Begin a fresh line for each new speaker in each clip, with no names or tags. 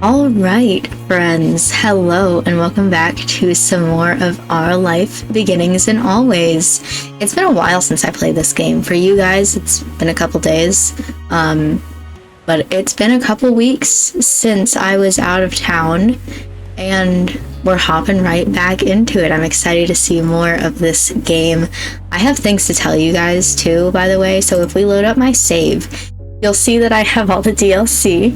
Alright, friends, hello and welcome back to some more of Our Life Beginnings and Always. It's been a while since I played this game. For you guys, it's been a couple days, but it's been a couple weeks since I was out of town, and we're hopping right back into it. I'm excited to see more of this game. I have things to tell you guys too, by the way, so if we load up my save, you'll see that I have all the DLC.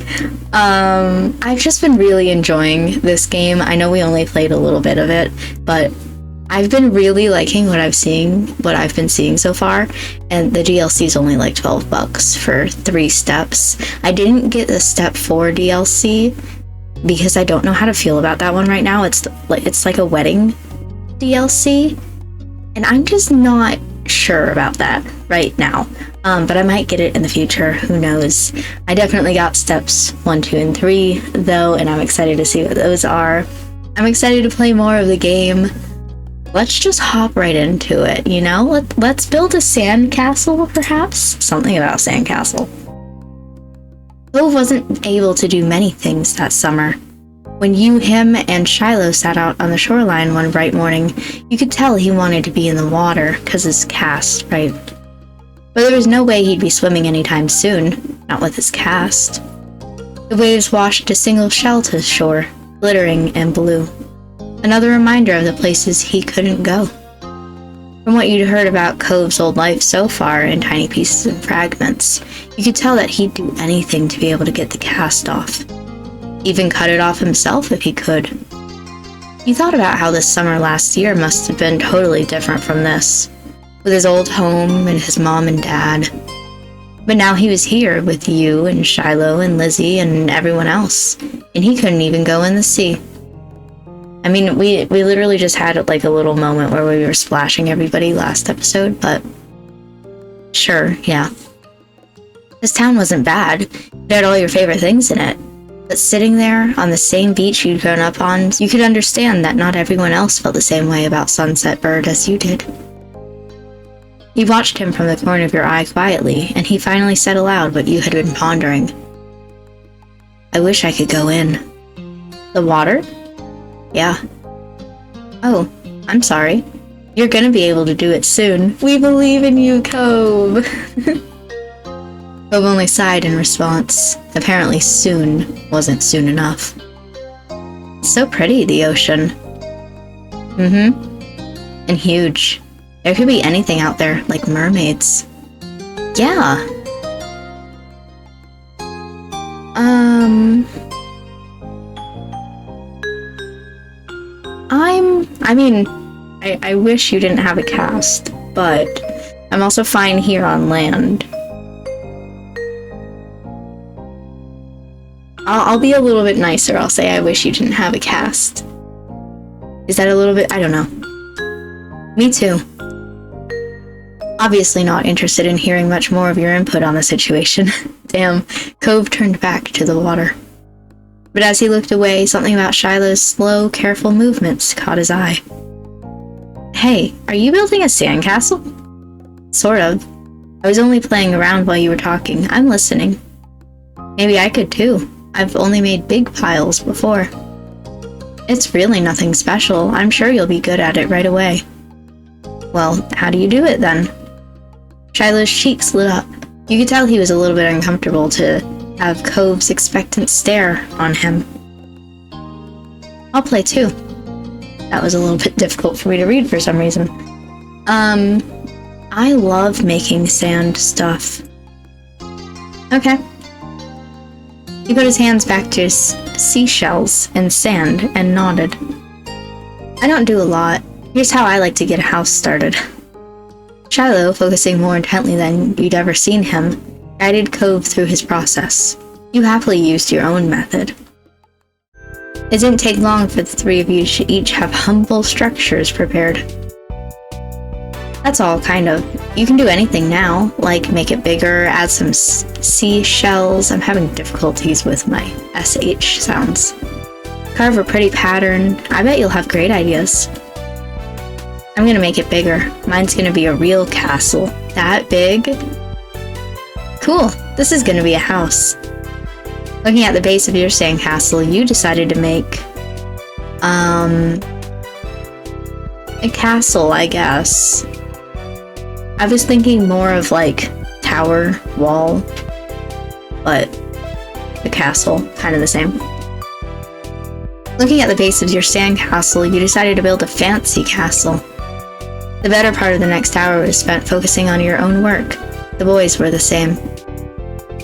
I've just been really enjoying this game. I know we only played a little bit of it, but I've been really liking what I've been seeing so far, and the DLC is only like $12 for 3 steps. I didn't get the step 4 DLC because I don't know how to feel about that one right now. It's like a wedding DLC, and I'm just not sure about that right now. But I might get it in the future, who knows. I definitely got steps 1, 2, and 3 though, and I'm excited to see what those are. I'm excited to play more of the game. Let's just hop right into it, you know? Let's build a sandcastle, perhaps? Something about sandcastle. Cove wasn't able to do many things that summer. When him, and Shiloh sat out on the shoreline one bright morning, you could tell he wanted to be in the water, 'cause his cast, right? But there was no way he'd be swimming anytime soon, not with his cast. The waves washed a single shell to shore, glittering and blue. Another reminder of the places he couldn't go. From what you'd heard about Cove's old life so far in tiny pieces and fragments, you could tell that he'd do anything to be able to get the cast off. Even cut it off himself if he could. He thought about how this summer last year must have been totally different from this, with his old home and his mom and dad. But now he was here with you and Shiloh and Lizzie and everyone else, and he couldn't even go in the sea. I mean, we literally just had like a little moment where we were splashing everybody last episode, but sure, yeah. This town wasn't bad. It had all your favorite things in it. But sitting there on the same beach you'd grown up on, you could understand that not everyone else felt the same way about Sunset Bird as you did. You watched him from the corner of your eye quietly, and he finally said aloud what you had been pondering. I wish I could go in. The water? Yeah. Oh, I'm sorry. You're gonna be able to do it soon. We believe in you, Cove! Cove only sighed in response. Apparently soon wasn't soon enough. It's so pretty, the ocean. And huge. There could be anything out there, like mermaids. Yeah. I wish you didn't have a cast, but I'm also fine here on land. I'll be a little bit nicer. I'll say I wish you didn't have a cast. Is that a little bit? I don't know. Me too. Obviously not interested in hearing much more of your input on the situation. Damn, Cove turned back to the water. But as he looked away, something about Shiloh's slow, careful movements caught his eye. Hey, are you building a sandcastle? Sort of. I was only playing around while you were talking. I'm listening. Maybe I could too. I've only made big piles before. It's really nothing special. I'm sure you'll be good at it right away. Well, how do you do it then? Shiloh's cheeks lit up. You could tell he was a little bit uncomfortable to have Cove's expectant stare on him. I'll play too. That was a little bit difficult for me to read for some reason. I love making sand stuff. Okay. He put his hands back to his seashells and sand and nodded. I don't do a lot. Here's how I like to get a house started. Shiloh, focusing more intently than you'd ever seen him, guided Cove through his process. You happily used your own method. It didn't take long for the 3 of you to each have humble structures prepared. That's all, kind of. You can do anything now, like make it bigger, add some seashells. I'm having difficulties with my SH sounds. Carve a pretty pattern. I bet you'll have great ideas. I'm gonna make it bigger. Mine's gonna be a real castle. That big? Cool. This is gonna be a house. Looking at the base of your sandcastle, you decided to make a castle, I guess. I was thinking more of like tower, wall, but a castle, kind of the same. Looking at the base of your sandcastle, you decided to build a fancy castle. The better part of the next hour was spent focusing on your own work. The boys were the same.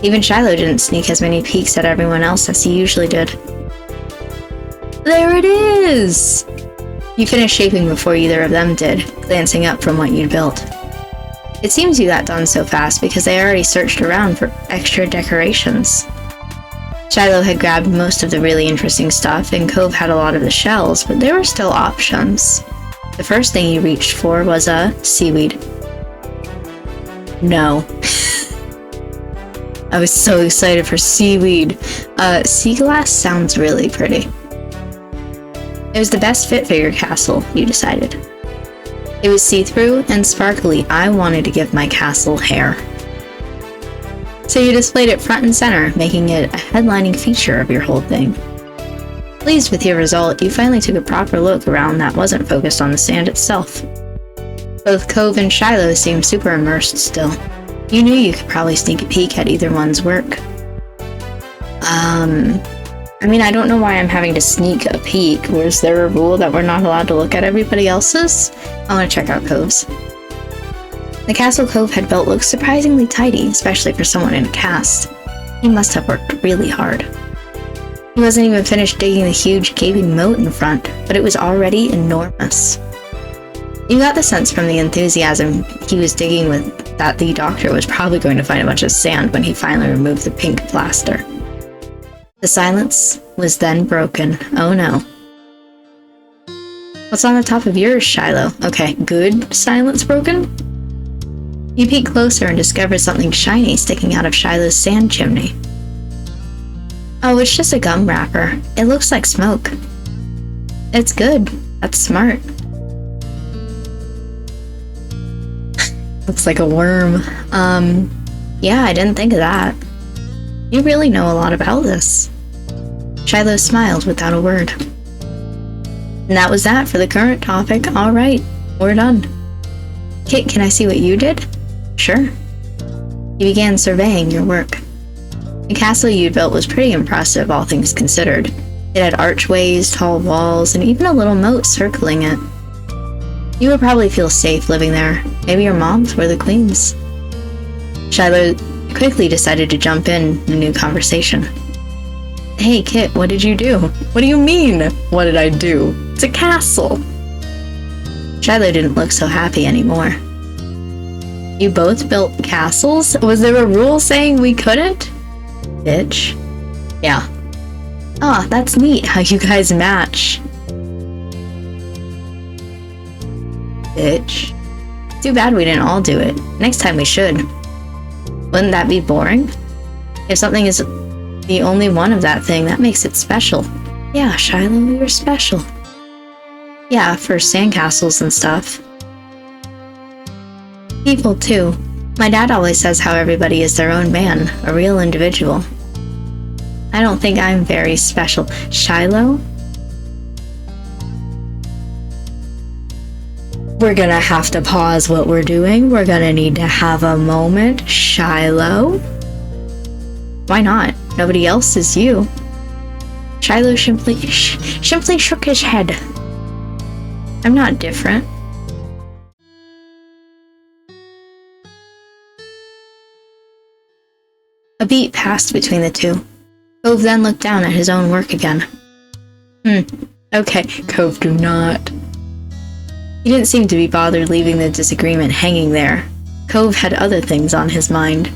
Even Shiloh didn't sneak as many peeks at everyone else as he usually did. There it is! You finished shaping before either of them did, glancing up from what you'd built. It seems you got done so fast because they already searched around for extra decorations. Shiloh had grabbed most of the really interesting stuff, and Cove had a lot of the shells, but there were still options. The first thing he reached for was a seaweed. No. I was so excited for seaweed. Sea glass sounds really pretty. It was the best fit for your castle, you decided. It was see-through and sparkly. I wanted to give my castle hair. So you displayed it front and center, making it a headlining feature of your whole thing. Pleased with your result, you finally took a proper look around that wasn't focused on the sand itself. Both Cove and Shiloh seemed super immersed still. You knew you could probably sneak a peek at either one's work. I mean, I don't know why I'm having to sneak a peek. Was there a rule that we're not allowed to look at everybody else's? I want to check out Cove's. The castle Cove had built looked surprisingly tidy, especially for someone in a cast. He must have worked really hard. He wasn't even finished digging the huge gaping moat in front, but it was already enormous. You got the sense from the enthusiasm he was digging with that the doctor was probably going to find a bunch of sand when he finally removed the pink plaster. The silence was then broken. Oh no. What's on the top of yours, Shiloh? Okay, good silence broken? You peek closer and discover something shiny sticking out of Shiloh's sand chimney. Oh, it's just a gum wrapper. It looks like smoke. It's good. That's smart. Looks like a worm. Yeah, I didn't think of that. You really know a lot about this. Shiloh smiled without a word. And that was that for the current topic. Alright, we're done. Kit, can I see what you did? Sure. You began surveying your work. The castle you built was pretty impressive, all things considered. It had archways, tall walls, and even a little moat circling it. You would probably feel safe living there. Maybe your moms were the queens. Shiloh quickly decided to jump in a new conversation. Hey Kit, what did you do? What do you mean, what did I do? It's a castle! Shiloh didn't look so happy anymore. You both built castles? Was there a rule saying we couldn't? Bitch. Yeah. Ah, that's neat how you guys match. Bitch. Too bad we didn't all do it. Next time we should. Wouldn't that be boring? If something is the only one of that thing, that makes it special. Yeah, Shiloh, we were special. Yeah, for sandcastles and stuff. People, too. My dad always says how everybody is their own man, a real individual. I don't think I'm very special. Shiloh? We're gonna have to pause what we're doing. We're gonna need to have a moment. Shiloh? Why not? Nobody else is you. Shiloh simply shook his head. I'm not different. A beat passed between the two. Cove then looked down at his own work again. Okay, Cove, do not. He didn't seem to be bothered leaving the disagreement hanging there. Cove had other things on his mind.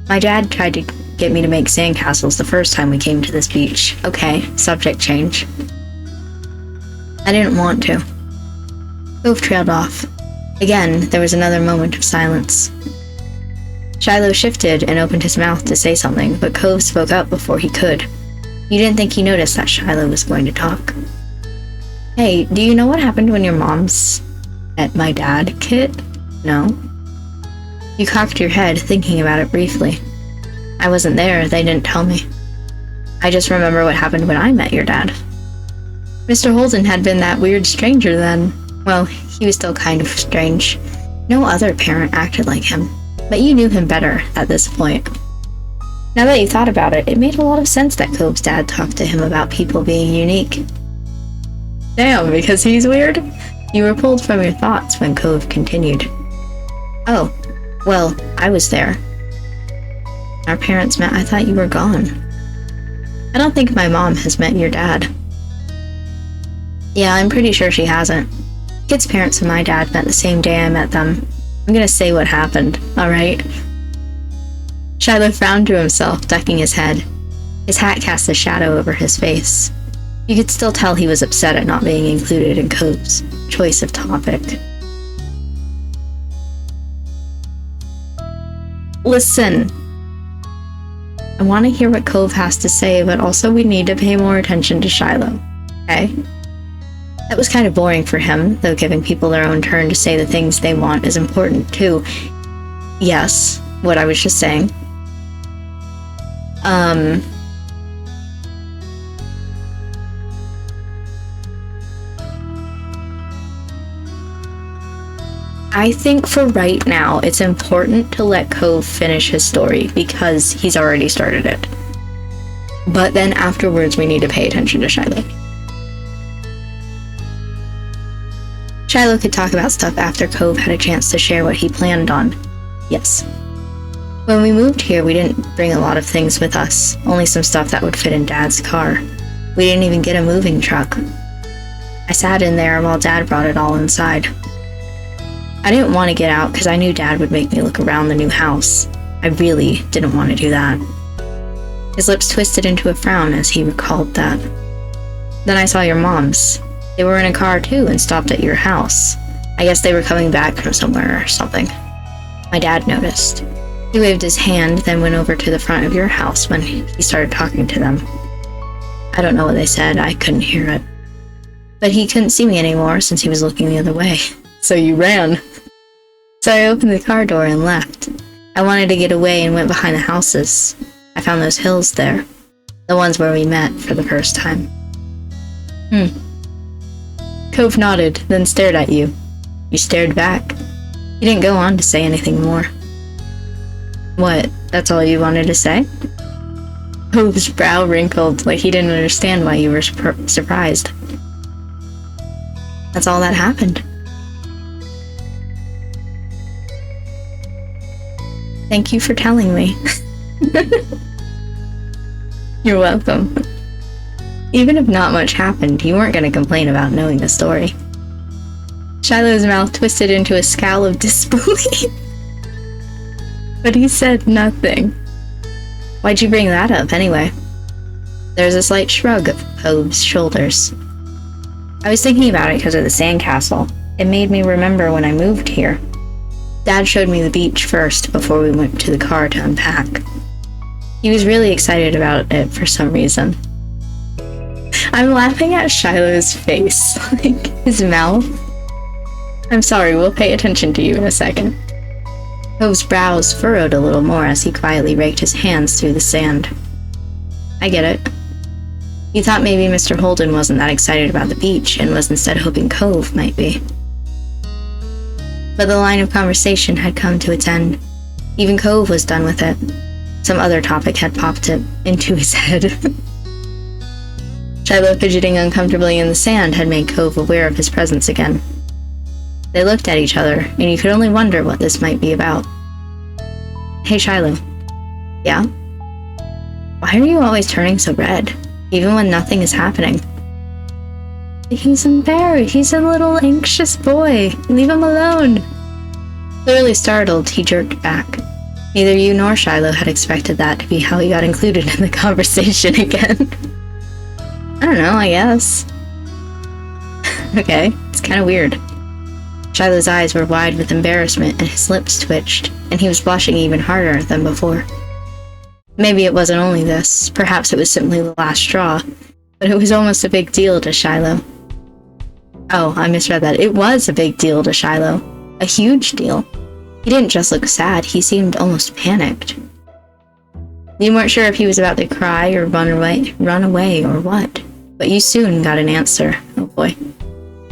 My dad tried to get me to make sandcastles the first time we came to this beach. Okay, subject change. I didn't want to. Cove trailed off. Again, there was another moment of silence. Shiloh shifted and opened his mouth to say something, but Cove spoke up before he could. You didn't think he noticed that Shiloh was going to talk. Hey, do you know what happened when your mom's met my dad, Kit? No? You cocked your head, thinking about it briefly. I wasn't there, they didn't tell me. I just remember what happened when I met your dad. Mr. Holden had been that weird stranger then. Well, he was still kind of strange. No other parent acted like him, but you knew him better at this point. Now that you thought about it, it made a lot of sense that Cove's dad talked to him about people being unique. Damn, because he's weird? You were pulled from your thoughts when Cove continued. Oh, well, I was there. Our parents met. I thought you were gone. I don't think my mom has met your dad. Yeah, I'm pretty sure she hasn't. Kid's parents and my dad met the same day I met them. I'm gonna say what happened, alright? Shiloh frowned to himself, ducking his head. His hat cast a shadow over his face. You could still tell he was upset at not being included in Cove's choice of topic. Listen. I want to hear what Cove has to say, but also we need to pay more attention to Shiloh, okay? That was kind of boring for him, though giving people their own turn to say the things they want is important too. Yes, what I was just saying. I think for right now, it's important to let Cove finish his story because he's already started it. But then afterwards, we need to pay attention to Shiloh. Shiloh could talk about stuff after Cove had a chance to share what he planned on. Yes. When we moved here, we didn't bring a lot of things with us, only some stuff that would fit in Dad's car. We didn't even get a moving truck. I sat in there while Dad brought it all inside. I didn't want to get out because I knew Dad would make me look around the new house. I really didn't want to do that. His lips twisted into a frown as he recalled that. Then I saw your mom's. They were in a car too and stopped at your house. I guess they were coming back from somewhere or something. My dad noticed. He waved his hand, then went over to the front of your house when he started talking to them. I don't know what they said, I couldn't hear it. But he couldn't see me anymore since he was looking the other way. So you ran. So I opened the car door and left. I wanted to get away and went behind the houses. I found those hills there. The ones where we met for the first time. Cove nodded, then stared at you. You stared back. He didn't go on to say anything more. What, that's all you wanted to say? Cove's brow wrinkled like he didn't understand why you were surprised. That's all that happened. Thank you for telling me. You're welcome. Even if not much happened, you weren't going to complain about knowing the story. Shiloh's mouth twisted into a scowl of disbelief. But he said nothing. Why'd you bring that up, anyway? There's a slight shrug of Cove's shoulders. I was thinking about it because of the sandcastle. It made me remember when I moved here. Dad showed me the beach first before we went to the car to unpack. He was really excited about it for some reason. I'm laughing at Shiloh's face, like his mouth. I'm sorry, we'll pay attention to you in a second. Cove's brows furrowed a little more as he quietly raked his hands through the sand. I get it. You thought maybe Mr. Holden wasn't that excited about the beach and was instead hoping Cove might be. But the line of conversation had come to its end. Even Cove was done with it. Some other topic had popped it into his head. Shiloh fidgeting uncomfortably in the sand had made Cove aware of his presence again. They looked at each other, and you could only wonder what this might be about. Hey, Shiloh. Yeah? Why are you always turning so red, even when nothing is happening? He's embarrassed. He's a little anxious boy. Leave him alone. Clearly startled, he jerked back. Neither you nor Shiloh had expected that to be how he got included in the conversation again. I don't know, I guess. Okay, it's kind of weird. Shiloh's eyes were wide with embarrassment and his lips twitched, and he was blushing even harder than before. Maybe it wasn't only this, perhaps it was simply the last straw, but it was almost a big deal to Shiloh. Oh, I misread that. It was a big deal to Shiloh. A huge deal. He didn't just look sad, he seemed almost panicked. You weren't sure if he was about to cry or run away or what, but you soon got an answer. Oh boy.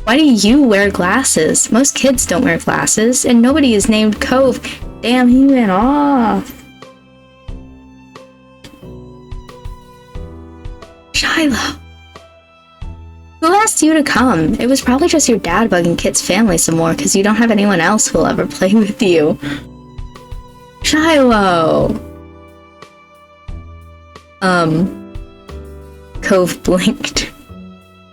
Why do you wear glasses? Most kids don't wear glasses, and nobody is named Cove. Damn, he went off. Shiloh. Who asked you to come? It was probably just your dad bugging Kit's family some more because you don't have anyone else who'll ever play with you. Shiloh. Cove blinked.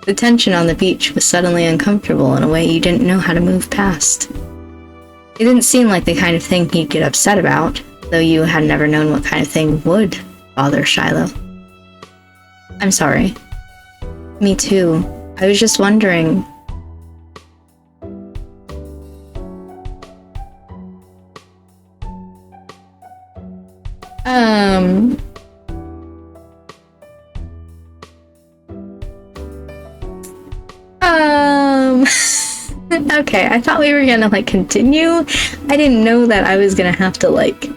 The tension on the beach was suddenly uncomfortable in a way you didn't know how to move past. It didn't seem like the kind of thing he'd get upset about, though you had never known what kind of thing would bother Shiloh. I'm sorry. Me too. I was just wondering. Okay, I thought we were gonna, like, continue. I didn't know that I was gonna have to, like,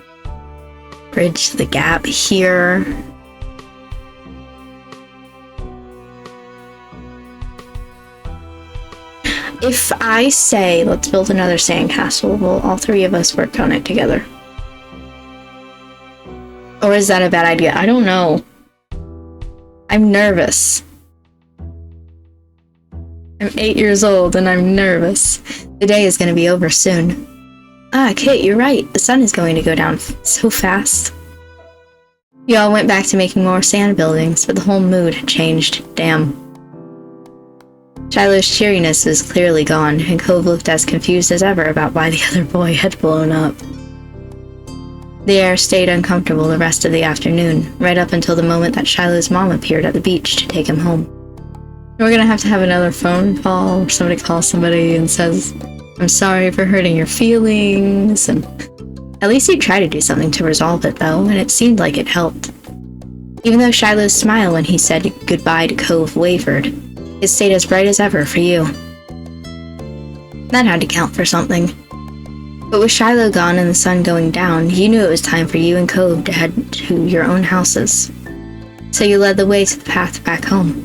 bridge the gap here. If I say, let's build another sandcastle, will all three of us work on it together? Or is that a bad idea? I don't know. I'm nervous. I'm 8 years old and I'm nervous. The day is going to be over soon. Ah, Kit, you're right. The sun is going to go down so fast. We all went back to making more sand buildings, but the whole mood had changed. Damn. Shiloh's cheeriness was clearly gone, and Cove looked as confused as ever about why the other boy had blown up. The air stayed uncomfortable the rest of the afternoon, right up until the moment that Shiloh's mom appeared at the beach to take him home. We're gonna have to have another phone call, or somebody calls somebody and says, I'm sorry for hurting your feelings, and at least he tried to do something to resolve it, though, and it seemed like it helped. Even though Shiloh's smile when he said goodbye to Cove wavered, it stayed as bright as ever for you. That had to count for something. But with Shiloh gone and the sun going down, you knew it was time for you and Cove to head to your own houses. So you led the way to the path back home.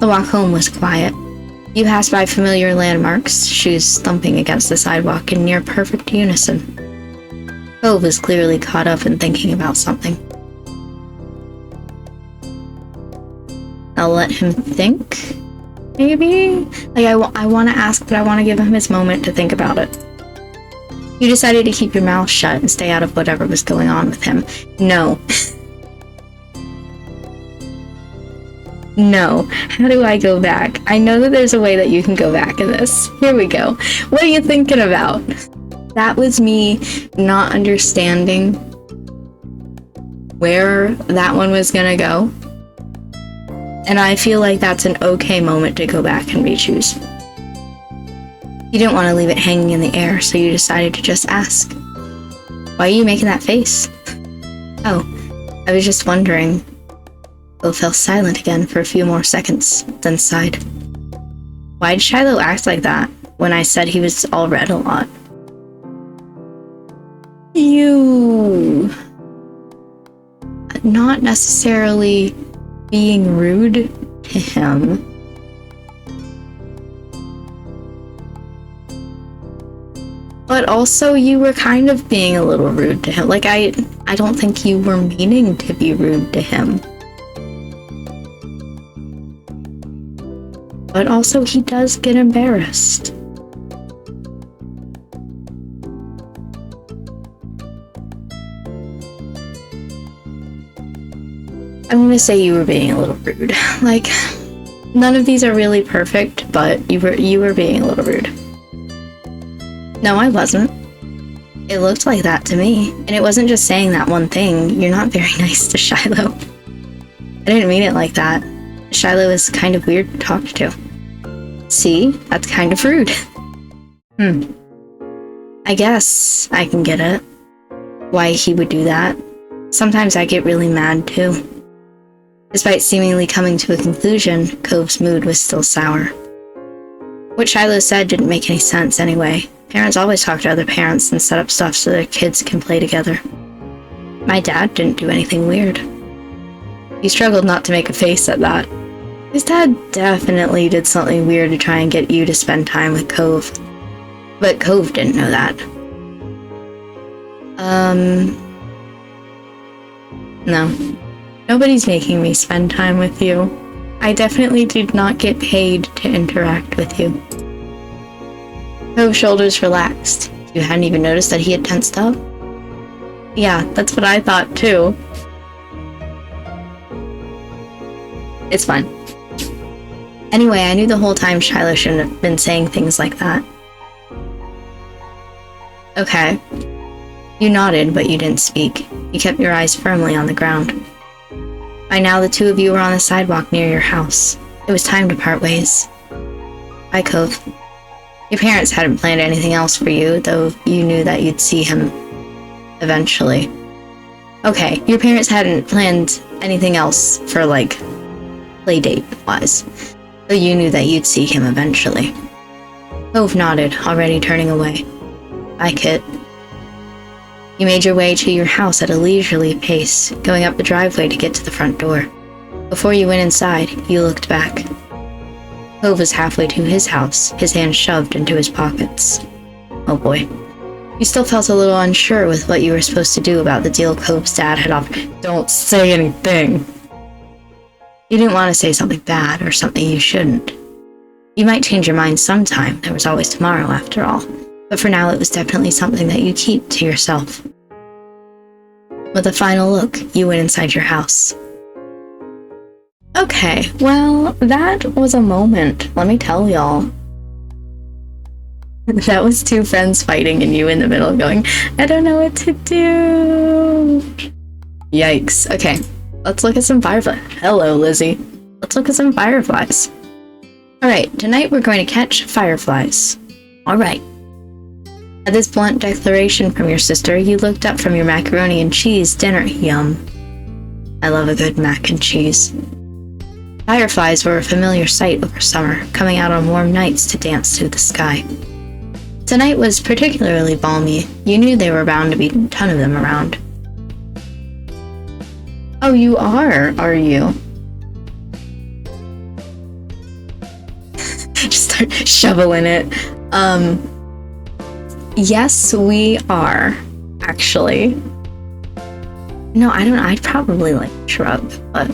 The walk home was quiet. You passed by familiar landmarks, shoes thumping against the sidewalk in near perfect unison. Cove was clearly caught up in thinking about something. I'll let him think, maybe? Like, I want to ask, but I want to give him his moment to think about it. You decided to keep your mouth shut and stay out of whatever was going on with him. No. No. How do I go back? I know that there's a way that you can go back in this. Here we go. What are you thinking about? That was me not understanding where that one was gonna go. And I feel like that's an okay moment to go back and re-choose. You didn't want to leave it hanging in the air, so you decided to just ask. Why are you making that face? Oh, I was just wondering. Bo fell silent again for a few more seconds, then sighed. Why did Shiloh act like that when I said he was all red a lot? You... Not necessarily being rude to him. But also you were kind of being a little rude to him. Like, I don't think you were meaning to be rude to him. But also he does get embarrassed. I'm gonna say you were being a little rude. Like, none of these are really perfect, but you were being a little rude. No, I wasn't. It looked like that to me. And it wasn't just saying that one thing. You're not very nice to Shiloh. I didn't mean it like that. Shiloh is kind of weird to talk to. See? That's kind of rude. I guess I can get it. Why he would do that. Sometimes I get really mad too. Despite seemingly coming to a conclusion, Cove's mood was still sour. What Shiloh said didn't make any sense anyway. Parents always talk to other parents and set up stuff so their kids can play together. My dad didn't do anything weird. He struggled not to make a face at that. His dad definitely did something weird to try and get you to spend time with Cove. But Cove didn't know that. No. Nobody's making me spend time with you. I definitely did not get paid to interact with you. Cove's shoulders relaxed. You hadn't even noticed that he had tensed up? Yeah, that's what I thought too. It's fine. Anyway, I knew the whole time Shiloh shouldn't have been saying things like that. Okay. You nodded, but you didn't speak. You kept your eyes firmly on the ground. By now, the two of you were on the sidewalk near your house. It was time to part ways. Bye, Cove. Your parents hadn't planned anything else for you, though you knew that you'd see him eventually. Okay, your parents hadn't planned anything else for, like, playdate-wise, though you knew that you'd see him eventually. Cove nodded, already turning away. Bye, Kit. You made your way to your house at a leisurely pace, going up the driveway to get to the front door. Before you went inside, you looked back. Cove was halfway to his house, his hands shoved into his pockets. Oh boy. You still felt a little unsure with what you were supposed to do about the deal Cove's dad had offered. Don't say anything! You didn't want to say something bad or something you shouldn't. You might change your mind sometime, there was always tomorrow after all. But for now, it was definitely something that you keep to yourself. With a final look, you went inside your house. Okay, well, that was a moment, let me tell y'all. That was two friends fighting and you in the middle going, I don't know what to do. Yikes. Okay, let's look at some fireflies. Hello, Lizzie. Let's look at some fireflies. Alright, tonight we're going to catch fireflies. Alright. At this blunt declaration from your sister, you looked up from your macaroni and cheese dinner. Yum. I love a good mac and cheese. Fireflies were a familiar sight over summer, coming out on warm nights to dance through the sky. Tonight was particularly balmy. You knew there were bound to be a ton of them around. Oh, you are you? Just start shoveling it. Yes, we are, actually. No, I don't know. I'd probably like shrub, but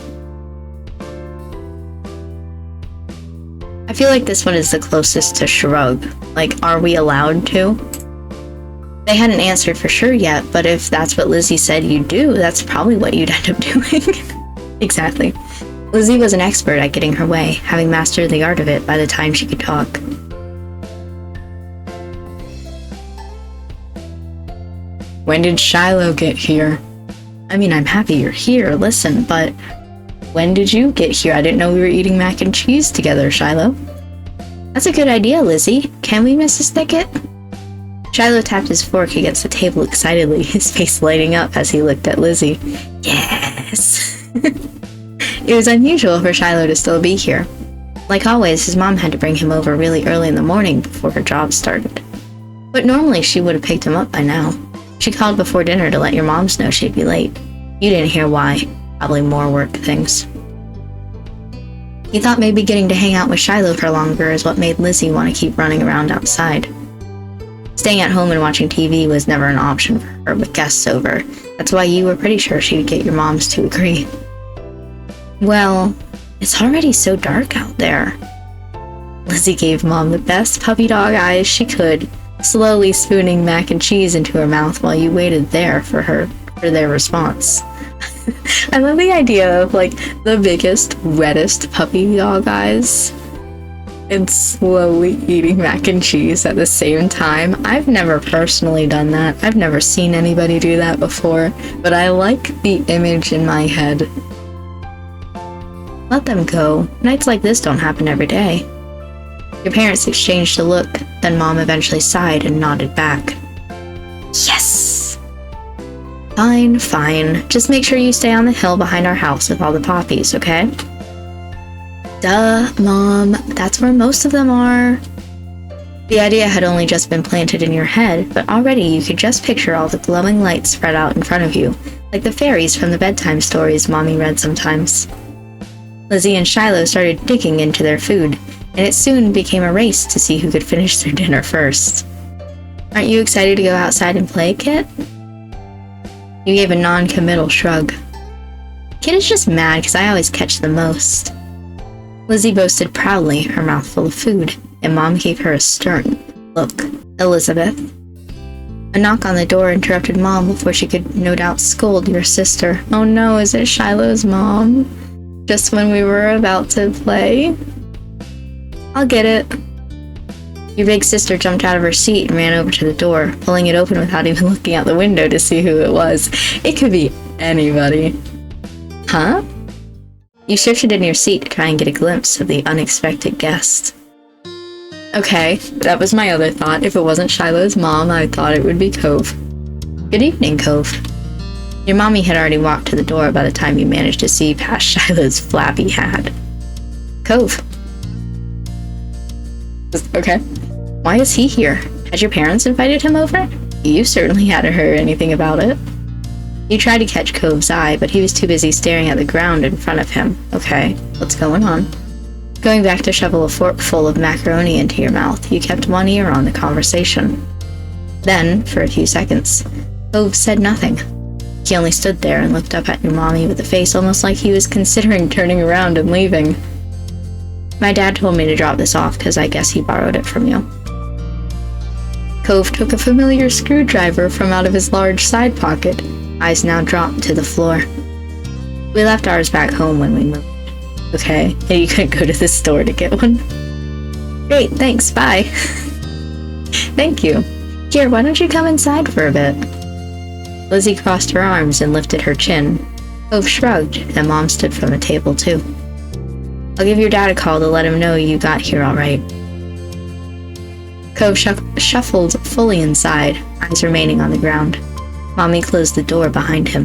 I feel like this one is the closest to shrub. Like, are we allowed to? They hadn't answered for sure yet, but if that's what Lizzie said you'd do, that's probably what you'd end up doing. Exactly. Lizzie was an expert at getting her way, having mastered the art of it by the time she could talk. When did Shiloh get here? I mean, I'm happy you're here, listen, but when did you get here? I didn't know we were eating mac and cheese together, Shiloh. That's a good idea, Lizzie. Can we, Mrs. Thicket? Shiloh tapped his fork against the table excitedly, his face lighting up as he looked at Lizzie. Yes! It was unusual for Shiloh to still be here. Like always, his mom had to bring him over really early in the morning before her job started. But normally she would have picked him up by now. She called before dinner to let your moms know she'd be late. You didn't hear why. Probably more work things. He thought maybe getting to hang out with Shiloh for longer is what made Lizzie want to keep running around outside. Staying at home and watching TV was never an option for her with guests over. That's why you were pretty sure she'd get your moms to agree. Well, it's already so dark out there. Lizzie gave Mom the best puppy dog eyes she could, slowly spooning mac and cheese into her mouth while you waited there for their response. I love the idea of, like, the biggest, wettest puppy dog eyes and slowly eating mac and cheese at the same time. I've never personally done that. I've never seen anybody do that before, but I like the image in my head. Let them go. Nights like this don't happen every day. Your parents exchanged a look, then Mom eventually sighed and nodded back. Yes! Fine, fine. Just make sure you stay on the hill behind our house with all the poppies, okay? Duh, Mom. That's where most of them are. The idea had only just been planted in your head, but already you could just picture all the glowing lights spread out in front of you, like the fairies from the bedtime stories Mommy read sometimes. Lizzie and Shiloh started digging into their food, and it soon became a race to see who could finish their dinner first. Aren't you excited to go outside and play, Kit? You gave a non-committal shrug. Kit is just mad because I always catch the most. Lizzie boasted proudly, her mouth full of food, and Mom gave her a stern look. Elizabeth. A knock on the door interrupted Mom before she could no doubt scold your sister. Oh no, is it Shiloh's mom? Just when we were about to play? I'll get it. Your big sister jumped out of her seat and ran over to the door, pulling it open without even looking out the window to see who it was. It could be anybody. Huh? You shifted in your seat to try and get a glimpse of the unexpected guest. Okay, that was my other thought. If it wasn't Shiloh's mom, I thought it would be Cove. Good evening, Cove. Your mommy had already walked to the door by the time you managed to see past Shiloh's flappy hat. Cove. Okay. Why is he here? Had your parents invited him over? You certainly hadn't heard anything about it. You tried to catch Cove's eye, but he was too busy staring at the ground in front of him. Okay, what's going on? Going back to shovel a forkful of macaroni into your mouth, you kept one ear on the conversation. Then, for a few seconds, Cove said nothing. He only stood there and looked up at your mommy with a face almost like he was considering turning around and leaving. My dad told me to drop this off because I guess he borrowed it from you. Cove took a familiar screwdriver from out of his large side pocket, eyes now dropped to the floor. We left ours back home when we moved. Okay, and you couldn't go to the store to get one? Great, thanks, bye. Thank you. Here, why don't you come inside for a bit? Lizzie crossed her arms and lifted her chin. Cove shrugged, and Mom stood from the table too. I'll give your dad a call to let him know you got here all right. Cove shuffled fully inside, eyes remaining on the ground. Mommy closed the door behind him.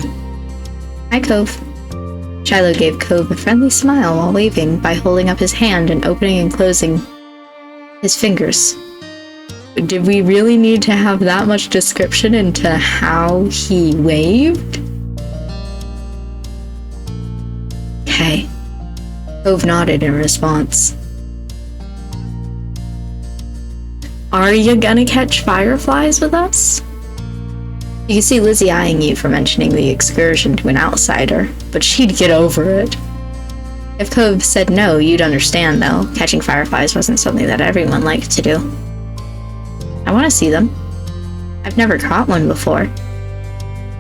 Hi, Cove. Shiloh gave Cove a friendly smile while waving by holding up his hand and opening and closing his fingers. Did we really need to have that much description into how he waved? Okay. Cove nodded in response. Are you gonna catch fireflies with us? You can see Lizzie eyeing you for mentioning the excursion to an outsider, but she'd get over it. If Cove said no, you'd understand, though. Catching fireflies wasn't something that everyone liked to do. I want to see them. I've never caught one before.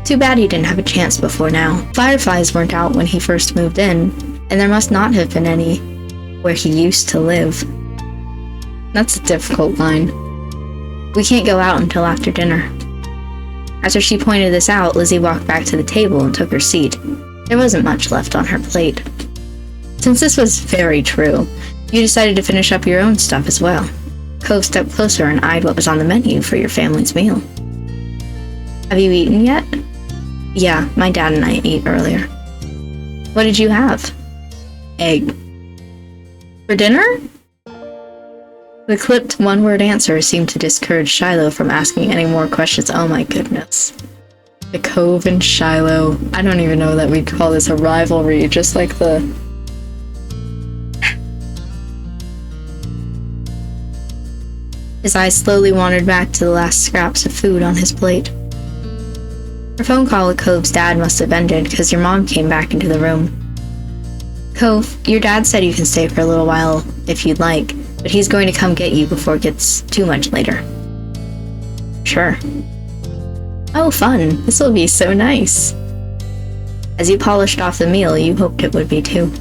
Too bad he didn't have a chance before now. Fireflies weren't out when he first moved in, and there must not have been any where he used to live. That's a difficult line. We can't go out until after dinner. After she pointed this out, Lizzie walked back to the table and took her seat. There wasn't much left on her plate. Since this was very true, you decided to finish up your own stuff as well. Cove stepped closer and eyed what was on the menu for your family's meal. Have you eaten yet? Yeah, my dad and I ate earlier. What did you have? Egg. For dinner? The clipped one-word answer seemed to discourage Shiloh from asking any more questions. Oh my goodness. The Cove and Shiloh. I don't even know that we'd call this a rivalry, just like the... His eyes slowly wandered back to the last scraps of food on his plate. Her phone call with Cove's dad must have ended because your mom came back into the room. Cove, your dad said you can stay for a little while if you'd like, but he's going to come get you before it gets too much later. Sure. Oh, fun. This will be so nice. As you polished off the meal, you hoped it would be too.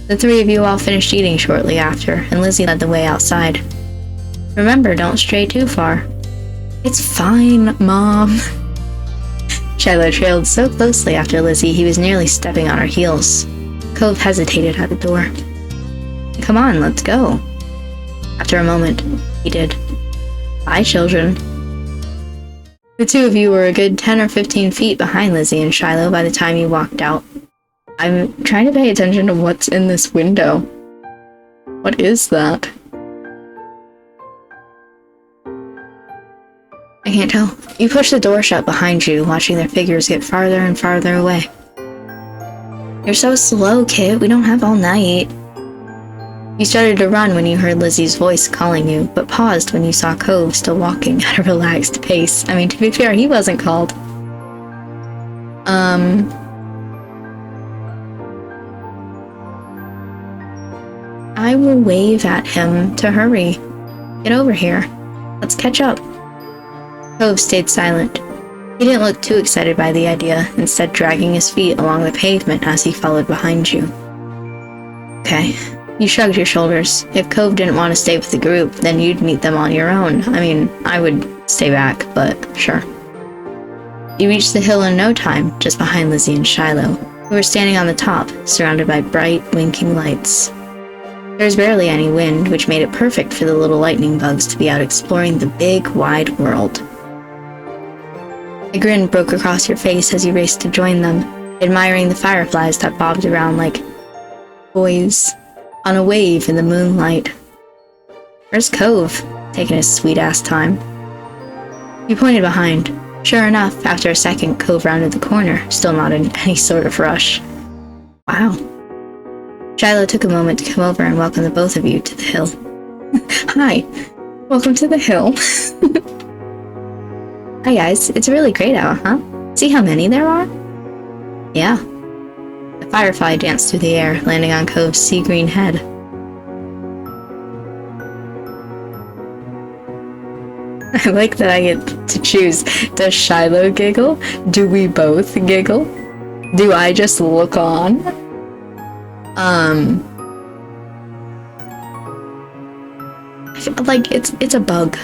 The three of you all finished eating shortly after, and Lizzie led the way outside. Remember, don't stray too far. It's fine, Mom. Shiloh trailed so closely after Lizzie he was nearly stepping on her heels. Cove hesitated at the door. Come on, let's go. After a moment, he did. Bye, children. The two of you were a good 10 or 15 feet behind Lizzie and Shiloh by the time you walked out. I'm trying to pay attention to what's in this window. What is that? can't tell. You push the door shut behind you, watching their figures get farther and farther away. You're so slow, Kit. We don't have all night. You started to run when you heard Lizzie's voice calling you, but paused when you saw Cove still walking at a relaxed pace. I mean, to be fair, he wasn't called. I will wave at him to hurry. Get over here. Let's catch up. Cove stayed silent. He didn't look too excited by the idea, instead dragging his feet along the pavement as he followed behind you. Okay. You shrugged your shoulders. If Cove didn't want to stay with the group, then you'd meet them on your own. I mean, I would stay back, but sure. You reached the hill in no time, just behind Lizzie and Shiloh, who were standing on the top, surrounded by bright, winking lights. There was barely any wind, which made it perfect for the little lightning bugs to be out exploring the big, wide world. A grin broke across your face as you raced to join them, admiring the fireflies that bobbed around like boys on a wave in the moonlight. Where's Cove? Taking his sweet-ass time. You pointed behind. Sure enough, after a second, Cove rounded the corner, still not in any sort of rush. Wow. Shiloh took a moment to come over and welcome the both of you to the hill. Hi. Welcome to the hill. Hi guys, it's really great out, huh? See how many there are? Yeah. The firefly danced through the air, landing on Cove's sea-green head. I like that I get to choose. Does Shiloh giggle? Do we both giggle? Do I just look on? I feel like it's a bug.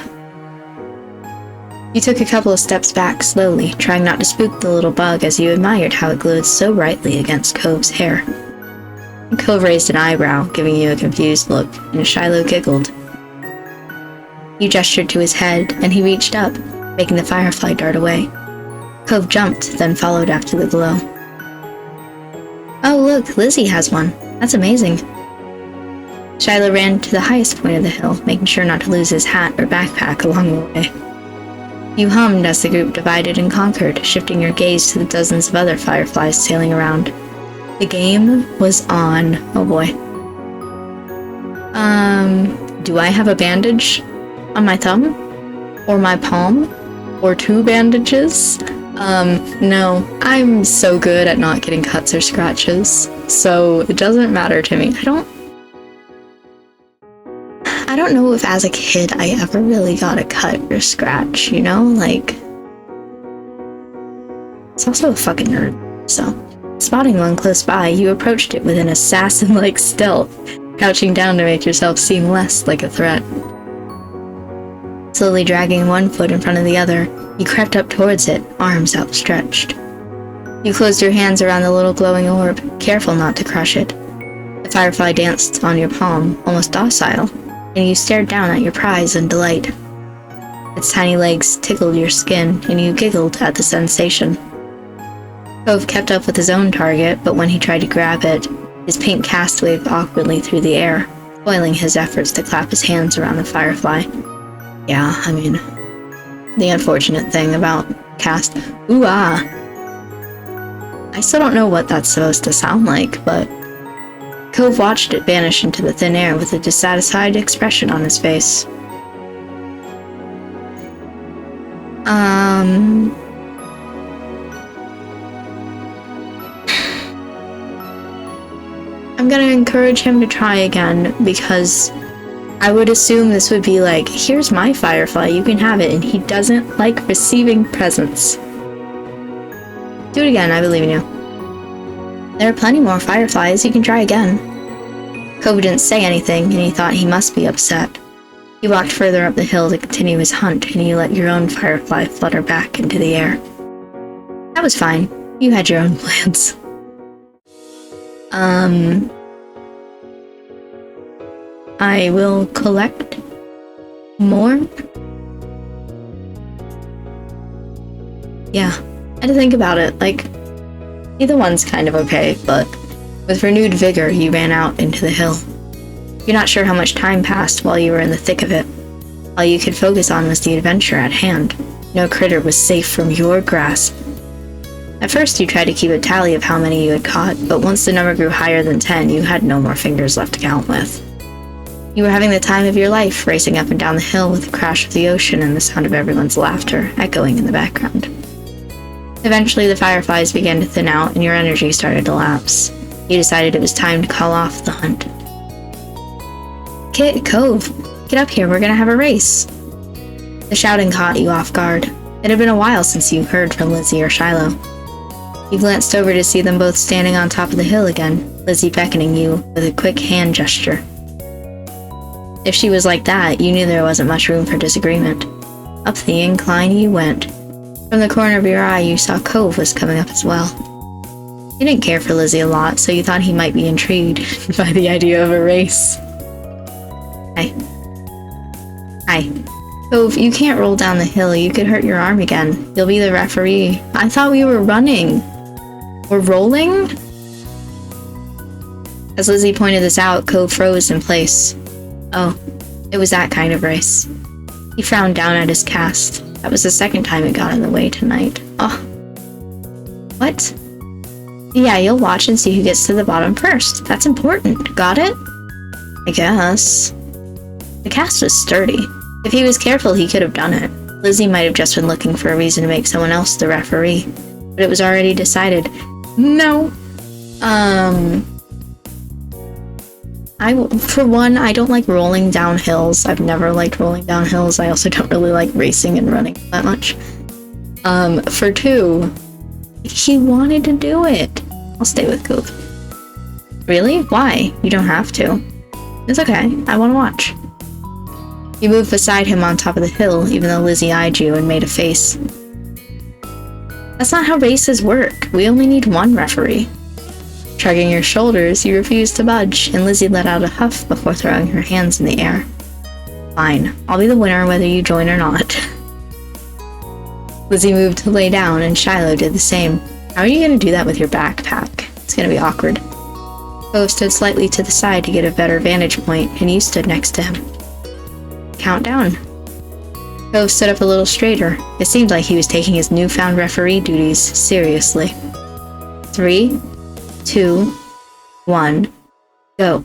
You took a couple of steps back slowly, trying not to spook the little bug as you admired how it glowed so brightly against Cove's hair. Cove raised an eyebrow, giving you a confused look, and Shiloh giggled. You gestured to his head, and he reached up, making the firefly dart away. Cove jumped, then followed after the glow. Oh look, Lizzie has one. That's amazing. Shiloh ran to the highest point of the hill, making sure not to lose his hat or backpack along the way. You hummed as the group divided and conquered, shifting your gaze to the dozens of other fireflies sailing around. The game was on. Oh boy. Do I have a bandage on my thumb? Or my palm? Or two bandages? No. I'm so good at not getting cuts or scratches, so it doesn't matter to me. I don't know if as a kid I ever really got a cut or scratch, you know? Like, it's also a fucking nerd, so. Spotting one close by, you approached it with an assassin-like stealth, crouching down to make yourself seem less like a threat. Slowly dragging one foot in front of the other, you crept up towards it, arms outstretched. You closed your hands around the little glowing orb, careful not to crush it. The firefly danced on your palm, almost docile, and you stared down at your prize in delight. Its tiny legs tickled your skin, and you giggled at the sensation. Cove kept up with his own target, but when he tried to grab it, his pink cast waved awkwardly through the air, foiling his efforts to clap his hands around the firefly. Yeah, I mean, the unfortunate thing about cast... Ooh-ah! I still don't know what that's supposed to sound like, but... Cove watched it vanish into the thin air with a dissatisfied expression on his face. I'm gonna encourage him to try again, because I would assume this would be like, here's my firefly, you can have it, and he doesn't like receiving presents. Do it again, I believe in you. There are plenty more fireflies, you can try again. Cove didn't say anything, and he thought he must be upset. He walked further up the hill to continue his hunt, and you let your own firefly flutter back into the air. That was fine. You had your own plans. I will collect more? Yeah, I had to think about it, like, either one's kind of okay, but with renewed vigor, you ran out into the hill. You're not sure how much time passed while you were in the thick of it. All you could focus on was the adventure at hand. No critter was safe from your grasp. At first, you tried to keep a tally of how many you had caught, but once the number grew higher than 10, you had no more fingers left to count with. You were having the time of your life, racing up and down the hill with the crash of the ocean and the sound of everyone's laughter echoing in the background. Eventually, the fireflies began to thin out and your energy started to lapse. You decided it was time to call off the hunt. Cove, get up here, we're gonna have a race. The shouting caught you off guard. It had been a while since you heard from Lizzie or Shiloh. You glanced over to see them both standing on top of the hill again, Lizzie beckoning you with a quick hand gesture. If she was like that, you knew there wasn't much room for disagreement. Up the incline you went. From the corner of your eye, you saw Cove was coming up as well. You didn't care for Lizzie a lot, so you thought he might be intrigued by the idea of a race. Hi. Cove, you can't roll down the hill. You could hurt your arm again. You'll be the referee. I thought we were running. We're rolling? As Lizzie pointed this out, Cove froze in place. Oh, it was that kind of race. He frowned down at his cast. That was the second time it got in the way tonight. Oh. What? Yeah, you'll watch and see who gets to the bottom first. That's important. Got it? I guess. The cast was sturdy. If he was careful, he could have done it. Lizzie might have just been looking for a reason to make someone else the referee. But it was already decided. No. For one, I don't like rolling down hills. I've never liked rolling down hills. I also don't really like racing and running that much. For two, he wanted to do it. I'll stay with Cove. Really? Why? You don't have to. It's okay. I want to watch. You moved beside him on top of the hill, even though Lizzie eyed you and made a face. That's not how races work. We only need one referee. Shrugging your shoulders, you refused to budge, and Lizzie let out a huff before throwing her hands in the air. Fine. I'll be the winner whether you join or not. Lizzie moved to lay down, and Shiloh did the same. How are you going to do that with your backpack? It's going to be awkward. Cove stood slightly to the side to get a better vantage point, and you stood next to him. Count down. Cove stood up a little straighter. It seemed like he was taking his newfound referee duties seriously. 3, 2, 1, go.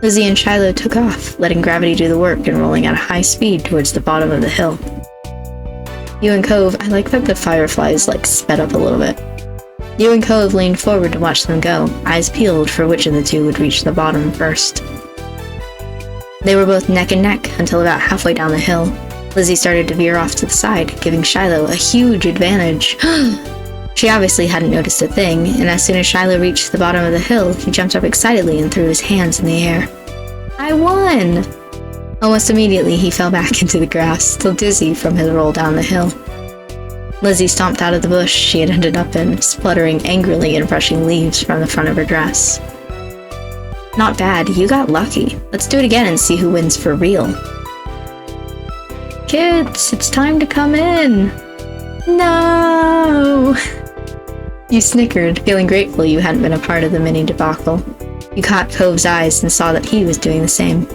Lizzie and Shiloh took off, letting gravity do the work and rolling at a high speed towards the bottom of the hill. You and Cove, I like that the fireflies sped up a little bit. You and Cove leaned forward to watch them go, eyes peeled for which of the two would reach the bottom first. They were both neck and neck until about halfway down the hill. Lizzie started to veer off to the side, giving Shiloh a huge advantage. She obviously hadn't noticed a thing, and as soon as Shiloh reached the bottom of the hill, he jumped up excitedly and threw his hands in the air. I won! Almost immediately, he fell back into the grass, still dizzy from his roll down the hill. Lizzie stomped out of the bush she had ended up in, spluttering angrily and brushing leaves from the front of her dress. Not bad, you got lucky. Let's do it again and see who wins for real. Kids, it's time to come in! No! You snickered, feeling grateful you hadn't been a part of the mini debacle. You caught Cove's eyes and saw that he was doing the same.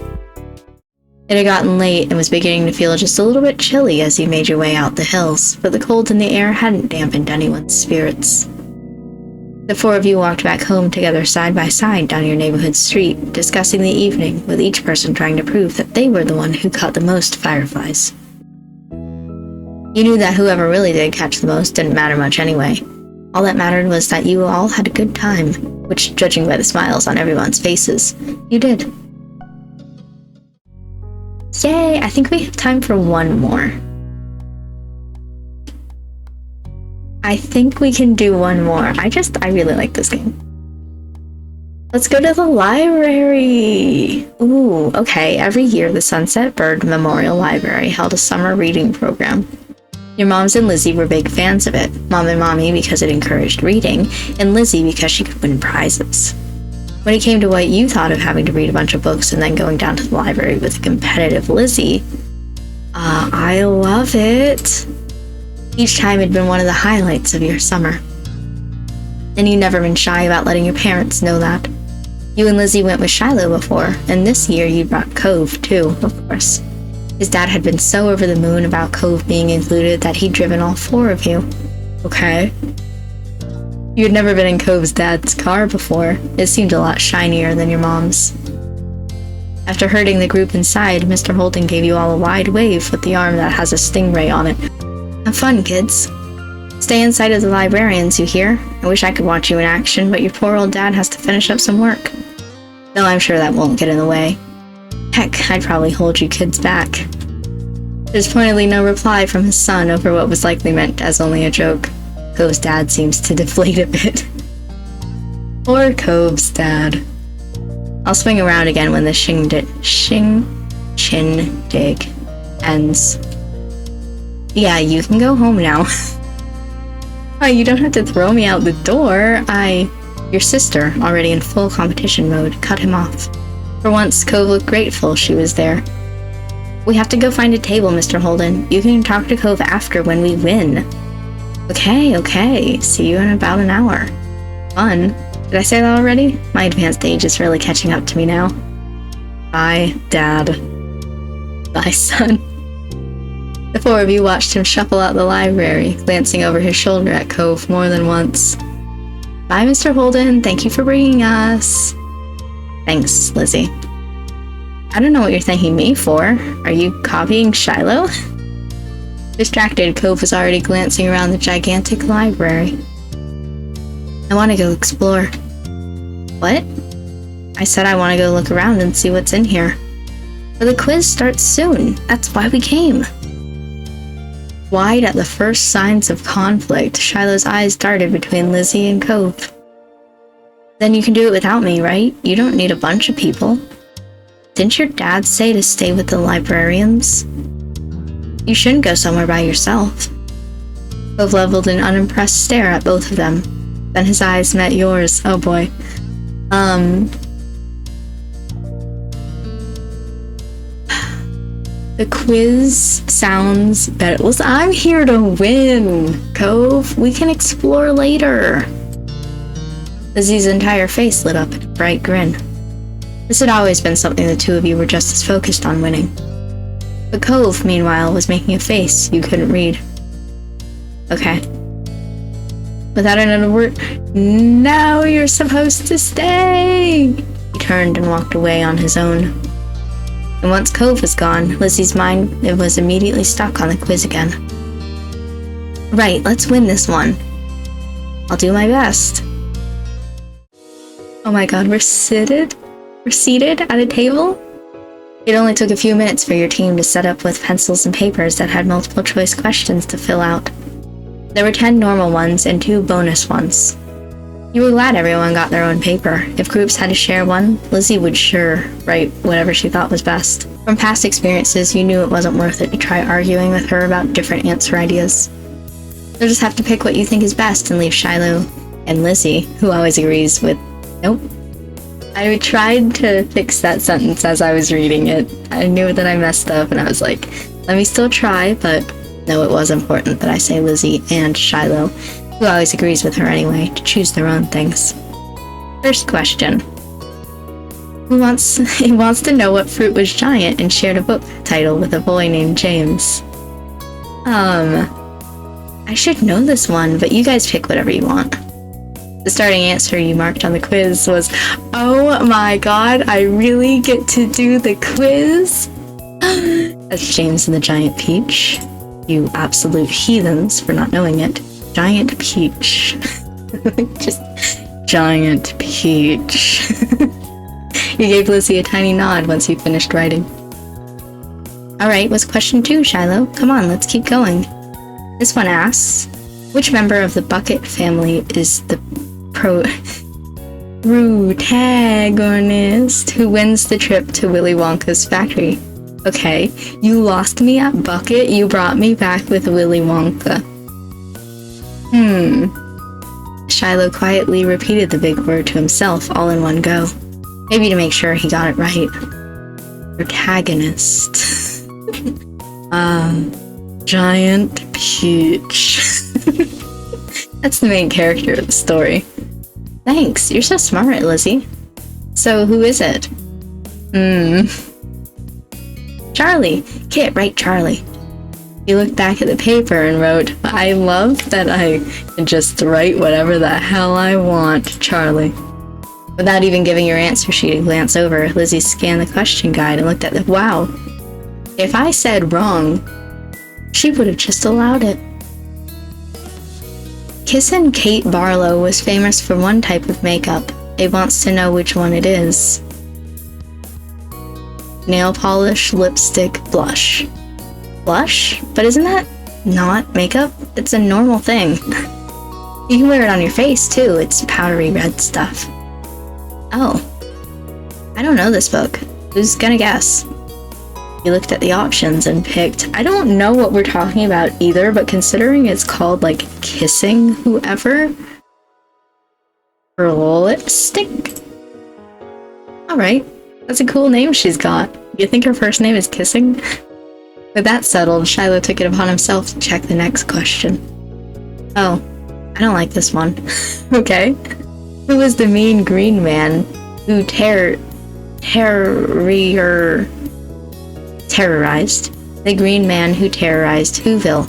It had gotten late and was beginning to feel just a little bit chilly as you made your way out the hills, but the cold in the air hadn't dampened anyone's spirits. The four of you walked back home together side by side down your neighborhood street, discussing the evening, with each person trying to prove that they were the one who caught the most fireflies. You knew that whoever really did catch the most didn't matter much anyway. All that mattered was that you all had a good time, which, judging by the smiles on everyone's faces, you did. Yay, I think we have time for one more. I think we can do one more. I really like this game. Let's go to the library! Ooh, okay, every year the Sunset Bird Memorial Library held a summer reading program. Your moms and Lizzie were big fans of it. Mom and Mommy because it encouraged reading, and Lizzie because she could win prizes. When it came to what you thought of having to read a bunch of books and then going down to the library with a competitive Lizzie, I love it! Each time had been one of the highlights of your summer. And you'd never been shy about letting your parents know that. You and Lizzie went with Shiloh before, and this year you brought Cove too, of course. His dad had been so over the moon about Cove being included that he'd driven all 4 of you. Okay. You had never been in Cove's dad's car before. It seemed a lot shinier than your mom's. After herding the group inside, Mr. Holden gave you all a wide wave with the arm that has a stingray on it. Have fun, kids. Stay inside of the librarians, you hear? I wish I could watch you in action, but your poor old dad has to finish up some work. Though I'm sure that won't get in the way. Heck, I'd probably hold you kids back. There's pointedly no reply from his son over what was likely meant as only a joke. Cove's dad seems to deflate a bit. Poor Cove's dad. I'll swing around again when the shindig ends. Yeah, you can go home now. Oh, you don't have to throw me out the door. Your sister, already in full competition mode, cut him off. For once, Cove looked grateful she was there. We have to go find a table, Mr. Holden. You can talk to Cove after when we win. Okay. See you in about an hour. Fun. Did I say that already? My advanced age is really catching up to me now. Bye, Dad. Bye, son. The 4 of you watched him shuffle out the library, glancing over his shoulder at Cove more than once. Bye, Mr. Holden. Thank you for bringing us. Thanks, Lizzie. I don't know what you're thanking me for. Are you copying Shiloh? Distracted, Cove was already glancing around the gigantic library. I want to go explore. What? I said I want to go look around and see what's in here. But the quiz starts soon. That's why we came. Wide at the first signs of conflict, Shiloh's eyes darted between Lizzie and Cove. Then you can do it without me, right? You don't need a bunch of people. Didn't your dad say to stay with the librarians? You shouldn't go somewhere by yourself. Cove leveled an unimpressed stare at both of them. Then his eyes met yours. Oh boy. The quiz sounds better. Listen, I'm here to win, Cove. We can explore later. Lizzie's entire face lit up in a bright grin. This had always been something the 2 of you were just as focused on winning. But Cove, meanwhile, was making a face you couldn't read. Okay. Without another word, now you're supposed to stay! He turned and walked away on his own. And once Cove was gone, Lizzie's mind was immediately stuck on the quiz again. Right, let's win this one. I'll do my best. Oh my god, we're seated at a table? It only took a few minutes for your team to set up with pencils and papers that had multiple choice questions to fill out. There were 10 normal ones and 2 bonus ones. You were glad everyone got their own paper. If groups had to share one, Lizzie would sure write whatever she thought was best. From past experiences, you knew it wasn't worth it to try arguing with her about different answer ideas. You'll just have to pick what you think is best and leave Shiloh and Lizzie, who always agrees with, nope. I tried to fix that sentence as I was reading it. I knew that I messed up and I was like, let me still try, but no, it was important that I say Lizzie and Shiloh, who always agrees with her anyway, to choose their own things. First question. He wants to know what fruit was giant and shared a book title with a boy named James. I should know this one, but you guys pick whatever you want. The starting answer you marked on the quiz was, oh my god, I really get to do the quiz? That's James and the Giant Peach. You absolute heathens for not knowing it. Giant Peach. Just Giant Peach. You gave Lizzie a tiny nod once you finished writing. Alright, what's question 2, Shiloh? Come on, let's keep going. This one asks, which member of the Bucket family is the protagonist who wins the trip to Willy Wonka's factory? Okay, you lost me at Bucket, you brought me back with Willy Wonka. Shiloh quietly repeated the big word to himself all in one go. Maybe to make sure he got it right. Protagonist. Giant Peach. That's the main character of the story. Thanks, you're so smart, Lizzie. So, who is it? Charlie. Kit, write Charlie. He looked back at the paper and wrote, I love that I can just write whatever the hell I want, Charlie. Without even giving your answer sheet a glance over, Lizzie scanned the question guide and looked at it. Wow. If I said wrong, she would have just allowed it. Kissin' Kate Barlow was famous for one type of makeup. Abe wants to know which one it is. Nail polish, lipstick, blush. Blush? But isn't that not makeup? It's a normal thing. You can wear it on your face too. It's powdery red stuff. Oh. I don't know this book. Who's gonna guess? He looked at the options and picked. I don't know what we're talking about either, but considering it's called like Kissing Whoever. Her lipstick? Alright. That's a cool name she's got. You think her first name is Kissing? With that settled, Shiloh took it upon himself to check the next question. Oh, I don't like this one. Okay. Who was the mean green man who terrorized? The green man who terrorized Whoville.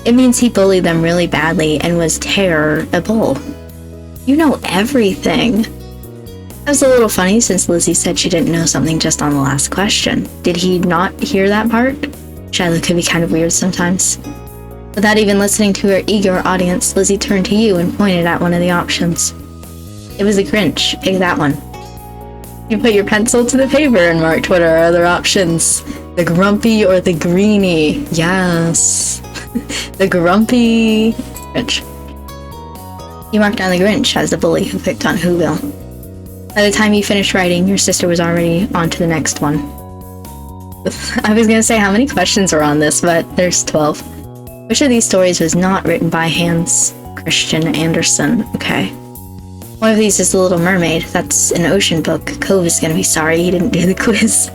It means he bullied them really badly and was terrible. You know everything. That was a little funny since Lizzie said she didn't know something just on the last question. Did he not hear that part? Shiloh could be kind of weird sometimes. Without even listening to her eager audience, Lizzie turned to you and pointed at one of the options. It was the Grinch. Pick that one. You put your pencil to the paper and marked what are our other options. The Grumpy or the Greenie. Yes. The Grumpy Grinch. You marked down the Grinch as the bully who picked on Whoville. By the time you finished writing, your sister was already on to the next one. I was gonna say how many questions are on this, but there's 12. Which of these stories was not written by Hans Christian Andersen? Okay. One of these is The Little Mermaid. That's an ocean book. Cove is gonna be sorry he didn't do the quiz.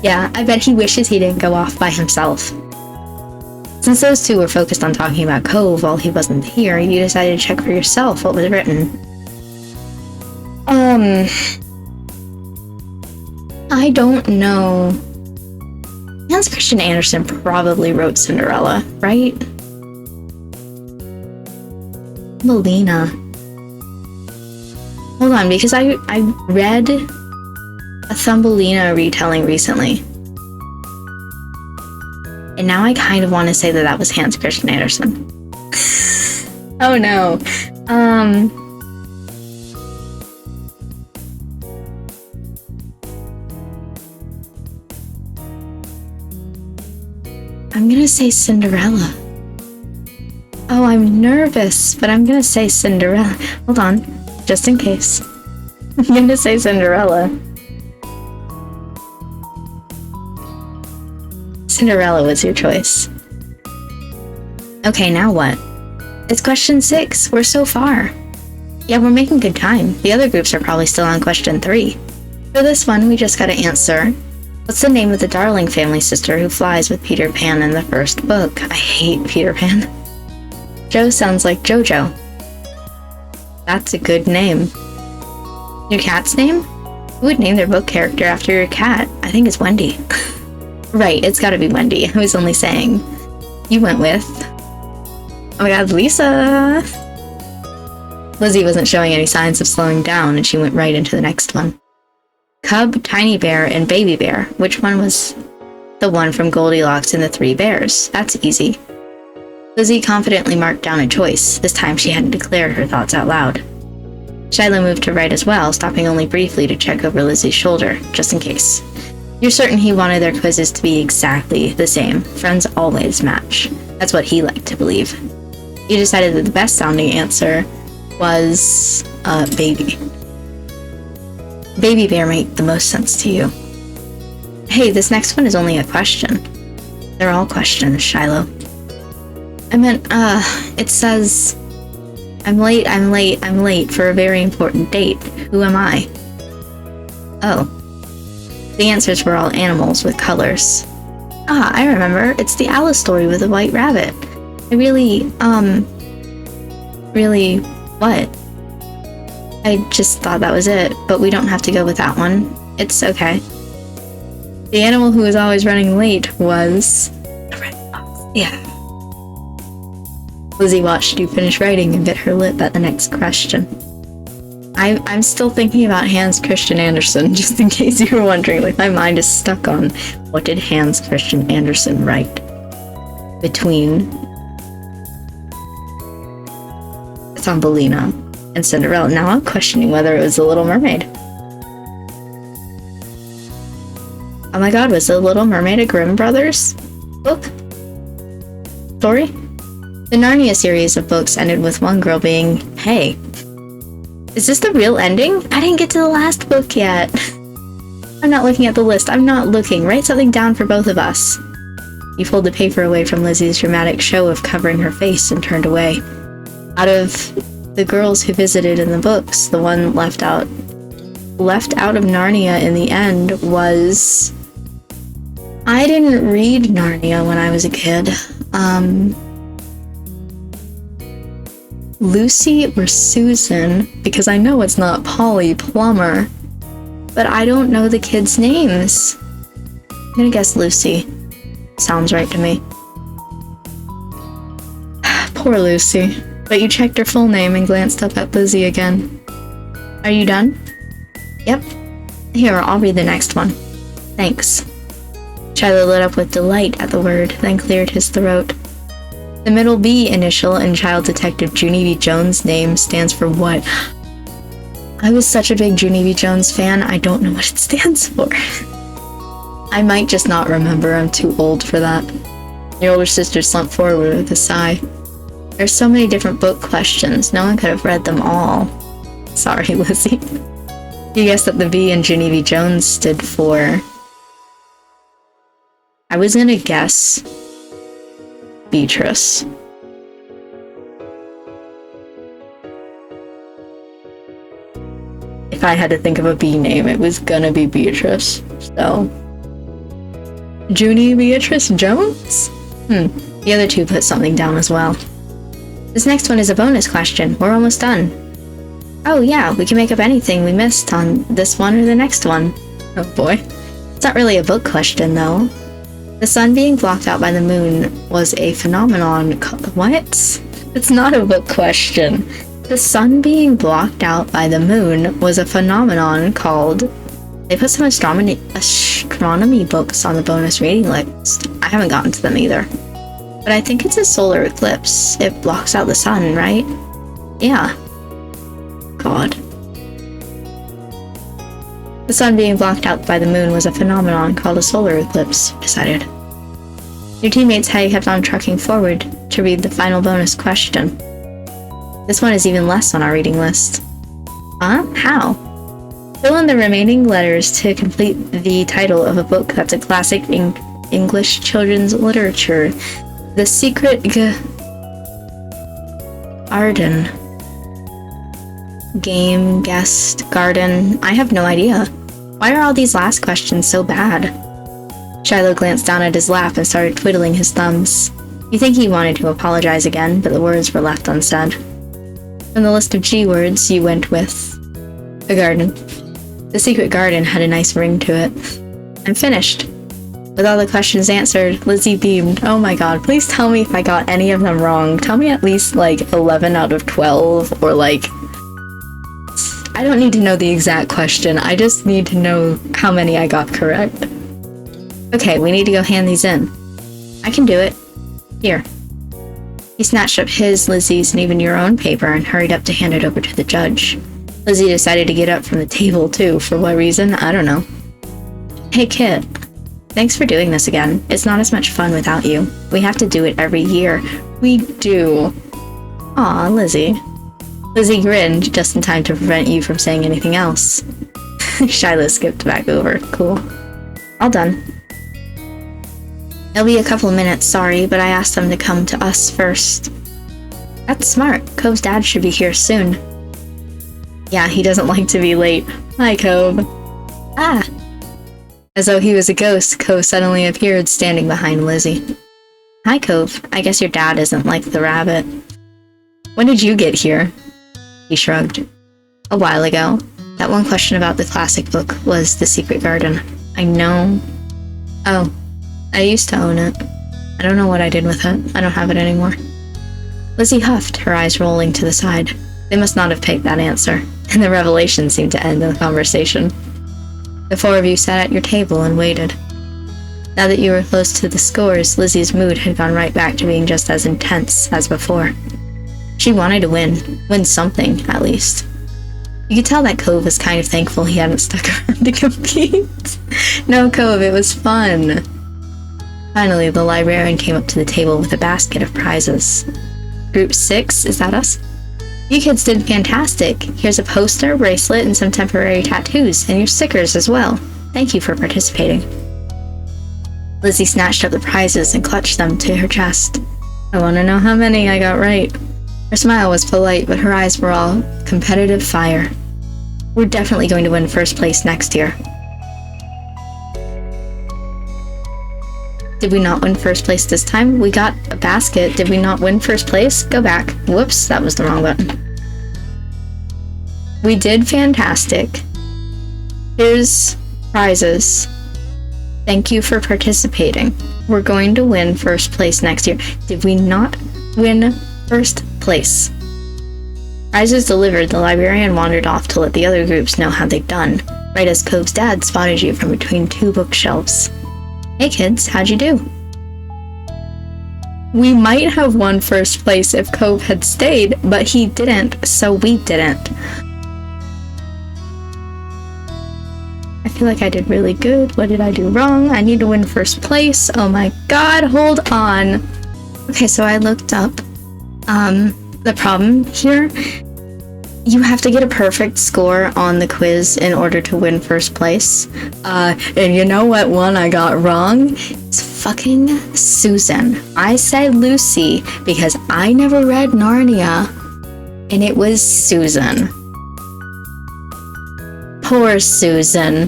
Yeah, I bet he wishes he didn't go off by himself. Since those two were focused on talking about Cove while he wasn't here, you decided to check for yourself what was written. I don't know. Hans Christian Andersen probably wrote Cinderella, right? Melina. Hold on, because I read a Thumbelina retelling recently. And now I kind of want to say that that was Hans Christian Andersen. Oh no. I'm gonna say Cinderella. Oh, I'm nervous, but I'm gonna say Cinderella. Hold on, just in case. I'm gonna say Cinderella. Cinderella was your choice. Okay, now what? It's question 6. We're so far. Yeah, we're making good time. The other groups are probably still on question 3. For this one, we just gotta answer. What's the name of the Darling family sister who flies with Peter Pan in the first book? I hate Peter Pan. Jo sounds like Jojo. That's a good name. Your cat's name? Who would name their book character after your cat? I think it's Wendy. Right, it's gotta be Wendy. I was only saying. You went with... Oh my god, Lisa! Lizzie wasn't showing any signs of slowing down, and she went right into the next one. Cub, Tiny Bear, and Baby Bear. Which one was the one from Goldilocks and the Three Bears? That's easy. Lizzie confidently marked down a choice. This time she hadn't declared her thoughts out loud. Shiloh moved to right as well, stopping only briefly to check over Lizzie's shoulder, just in case. You're certain he wanted their quizzes to be exactly the same. Friends always match. That's what he liked to believe. You decided that the best sounding answer was, baby. Baby Bear made the most sense to you. Hey, this next one is only a question. They're all questions, Shiloh. I meant, it says, I'm late for a very important date. Who am I? Oh. The answers were all animals with colors. Ah, I remember. It's the Alice story with the white rabbit. I really, what? I just thought that was it, but we don't have to go with that one. It's okay. The animal who was always running late was the red fox. Yeah. Lizzie watched you finish writing and bit her lip at the next question. I'm still thinking about Hans Christian Andersen, just in case you were wondering. Like, my mind is stuck on what did Hans Christian Andersen write between Thumbelina and Cinderella. Now I'm questioning whether it was The Little Mermaid. Oh my god, was The Little Mermaid a Grimm Brothers book? Story? The Narnia series of books ended with one girl being, hey, is this the real ending? I didn't get to the last book yet. I'm not looking at the list. I'm not looking. Write something down for both of us. He pulled the paper away from Lizzie's dramatic show of covering her face and turned away. Out of the girls who visited in the books, the one left out of Narnia in the end was... I didn't read Narnia when I was a kid. Lucy or Susan, because I know it's not Polly Plummer, but I don't know the kids' names. I'm gonna guess Lucy. Sounds right to me. Poor Lucy. But you checked her full name and glanced up at Lizzie again. Are you done? Yep. Here, I'll read the next one. Thanks. Shiloh lit up with delight at the word, then cleared his throat. The middle B initial in Child Detective Junie B. Jones' name stands for what? I was such a big Junie B. Jones fan, I don't know what it stands for. I might just not remember, I'm too old for that. Your older sister slumped forward with a sigh. There's so many different book questions, no one could have read them all. Sorry, Lizzie. You guessed that the B in Junie B. Jones stood for... I was gonna guess... Beatrice. If I had to think of a B name, it was gonna be Beatrice. So... Junie Beatrice Jones? The other two put something down as well. This next one is a bonus question. We're almost done. Oh yeah, we can make up anything we missed on this one or the next one. Oh boy. It's not really a book question though. The sun being blocked out by the moon was a phenomenon what? It's not a book question. The sun being blocked out by the moon was a phenomenon called... They put some astronomy books on the bonus reading list. I haven't gotten to them either. But I think it's a solar eclipse. It blocks out the sun, right? Yeah. God. The sun being blocked out by the moon was a phenomenon called a solar eclipse, decided. Your teammates had kept on trucking forward to read the final bonus question. This one is even less on our reading list. Huh? How? Fill in the remaining letters to complete the title of a book that's a classic English children's literature. The Secret Garden. Game, guest, garden. I have no idea. Why are all these last questions so bad? Shiloh glanced down at his lap and started twiddling his thumbs. You think he wanted to apologize again, but the words were left unsaid. From the list of G words, you went with... a garden. The secret garden had a nice ring to it. I'm finished. With all the questions answered, Lizzie beamed. Oh my god, please tell me if I got any of them wrong. Tell me at least, like, 11 out of 12, or like... I don't need to know the exact question, I just need to know how many I got correct. Okay, we need to go hand these in. I can do it. Here. He snatched up his, Lizzie's, and even your own paper and hurried up to hand it over to the judge. Lizzie decided to get up from the table, too. For what reason? I don't know. Hey, Kit. Thanks for doing this again. It's not as much fun without you. We have to do it every year. We do. Aw, Lizzie. Lizzie grinned, just in time to prevent you from saying anything else. Shiloh skipped back over. Cool. All done. It'll be a couple of minutes, sorry, but I asked them to come to us first. That's smart. Cove's dad should be here soon. Yeah, he doesn't like to be late. Hi, Cove. Ah! As though he was a ghost, Cove suddenly appeared standing behind Lizzie. Hi, Cove. I guess your dad isn't like the rabbit. When did you get here? He shrugged. A while ago. That one question about the classic book was The Secret Garden. I know. Oh, I used to own it. I don't know what I did with it. I don't have it anymore. Lizzie huffed, her eyes rolling to the side. They must not have picked that answer, and the revelation seemed to end the conversation. The four of you sat at your table and waited. Now that you were close to the scores, Lizzie's mood had gone right back to being just as intense as before. She wanted to win something, at least. You could tell that Cove was kind of thankful he hadn't stuck around to compete. No, Cove, it was fun. Finally, the librarian came up to the table with a basket of prizes. Group 6, is that us? You kids did fantastic. Here's a poster, bracelet, and some temporary tattoos, and your stickers as well. Thank you for participating. Lizzie snatched up the prizes and clutched them to her chest. I want to know how many I got right. Her smile was polite, but her eyes were all competitive fire. We're definitely going to win first place next year. Did we not win first place this time? We got a basket. Did we not win first place? Go back. Whoops, that was the wrong button. We did fantastic. Here's prizes. Thank you for participating. We're going to win first place next year. Did we not win first place? Prizes delivered, the librarian wandered off to let the other groups know how they'd done, right as Cove's dad spotted you from between two bookshelves. Hey kids, how'd you do? We might have won first place if Cove had stayed, but he didn't, so we didn't. I feel like I did really good. What did I do wrong? I need to win first place. Oh my god, hold on. Okay, so I looked up the problem here. You have to get a perfect score on the quiz in order to win first place. And you know what one I got wrong? It's fucking Susan. I said Lucy because I never read Narnia, and it was Susan. Poor Susan.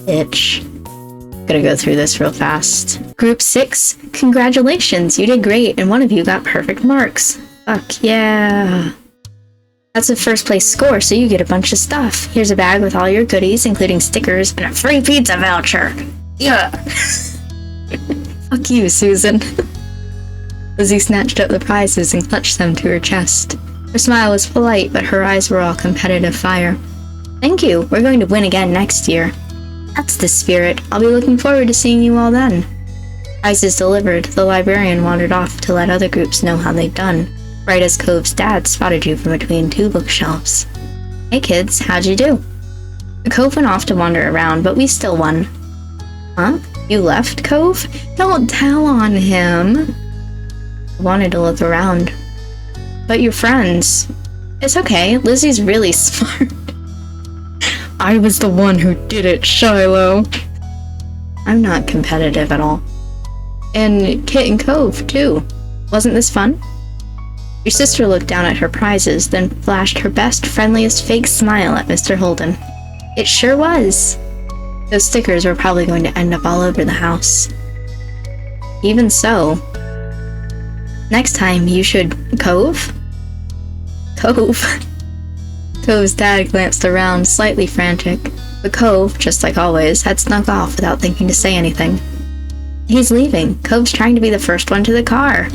Bitch. Gonna go through this real fast. Group 6, congratulations, you did great, and one of you got perfect marks. Fuck yeah. That's a first place score, so you get a bunch of stuff. Here's a bag with all your goodies, including stickers and a free pizza voucher. Yeah. Fuck you, Susan. Lizzie snatched up the prizes and clutched them to her chest. Her smile was polite, but her eyes were all competitive fire. Thank you. We're going to win again next year. That's the spirit. I'll be looking forward to seeing you all then. Prizes delivered, the librarian wandered off to let other groups know how they'd done, right as Cove's dad spotted you from between two bookshelves. Hey kids, how'd you do? Cove went off to wander around, but we still won. Huh? You left, Cove? Don't tell on him. I wanted to look around. But your friends. It's okay, Lizzie's really smart. I was the one who did it, Shiloh. I'm not competitive at all. And Kit and Cove, too. Wasn't this fun? Your sister looked down at her prizes, then flashed her best, friendliest fake smile at Mr. Holden. It sure was. Those stickers were probably going to end up all over the house. Even so. Next time you should... Cove? Cove? Cove's dad glanced around, slightly frantic. But Cove, just like always, had snuck off without thinking to say anything. He's leaving. Cove's trying to be the first one to the car.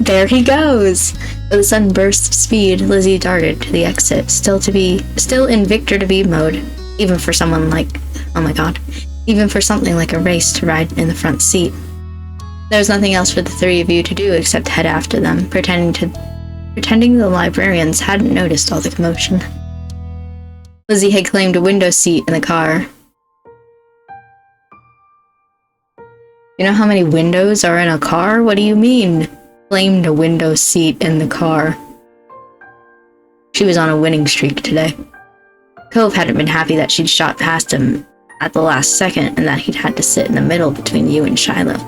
There he goes! With a sudden burst of speed, Lizzie darted to the exit, still in Victor-to-be mode, even for someone like... oh my god. Even for something like a race to ride in the front seat. There was nothing else for the three of you to do except head after them, pretending the librarians hadn't noticed all the commotion. Lizzie had claimed a window seat in the car. You know how many windows are in a car? What do you mean? Claimed a window seat in the car. She was on a winning streak today. Cove hadn't been happy that she'd shot past him at the last second and that he'd had to sit in the middle between you and Shiloh.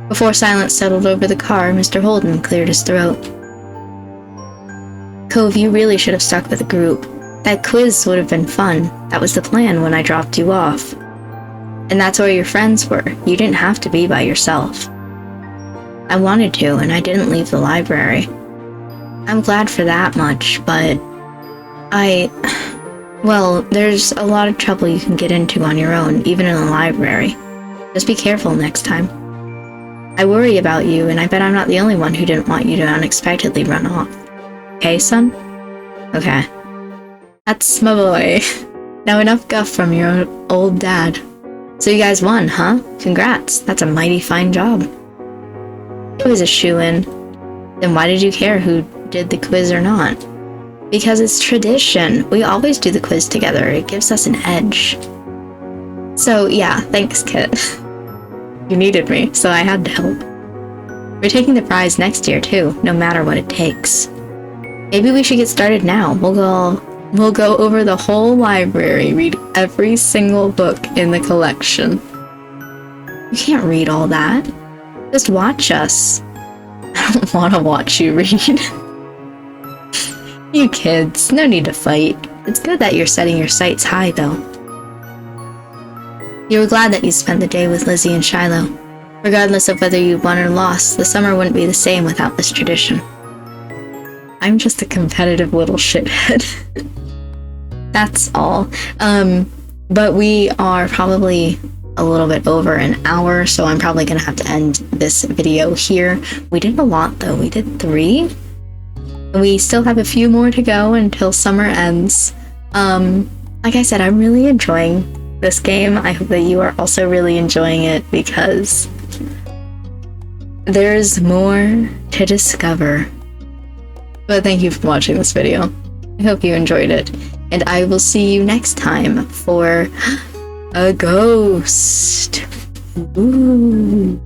Before silence settled over the car, Mr. Holden cleared his throat. Cove, you really should have stuck with the group. That quiz would have been fun. That was the plan when I dropped you off. And that's where your friends were. You didn't have to be by yourself. I wanted to, and I didn't leave the library. I'm glad for that much, but... well, there's a lot of trouble you can get into on your own, even in the library. Just be careful next time. I worry about you, and I bet I'm not the only one who didn't want you to unexpectedly run off. Okay, son? Okay. That's my boy. Now enough guff from your old dad. So you guys won, huh? Congrats. That's a mighty fine job. It was a shoo-in. Then why did you care who did the quiz or not? Because it's tradition. We always do the quiz together. It gives us an edge. So yeah, thanks, Kit. You needed me, so I had to help. We're taking the prize next year too, no matter what it takes. Maybe we should get started now. We'll go over the whole library, read every single book in the collection. You can't read all that. Just watch us. I don't want to watch you read. You kids, no need to fight. It's good that you're setting your sights high, though. You were glad that you spent the day with Lizzie and Shiloh. Regardless of whether you won or lost, the summer wouldn't be the same without this tradition. I'm just a competitive little shithead. That's all. But we are probably a little bit over an hour, so I'm probably gonna have to end this video here. We did a lot though. We did 3. We still have a few more to go until summer ends. Like I said, I'm really enjoying this game. I hope that you are also really enjoying it because there's more to discover. But thank you for watching this video. I hope you enjoyed it. And I will see you next time for a ghost. Ooh.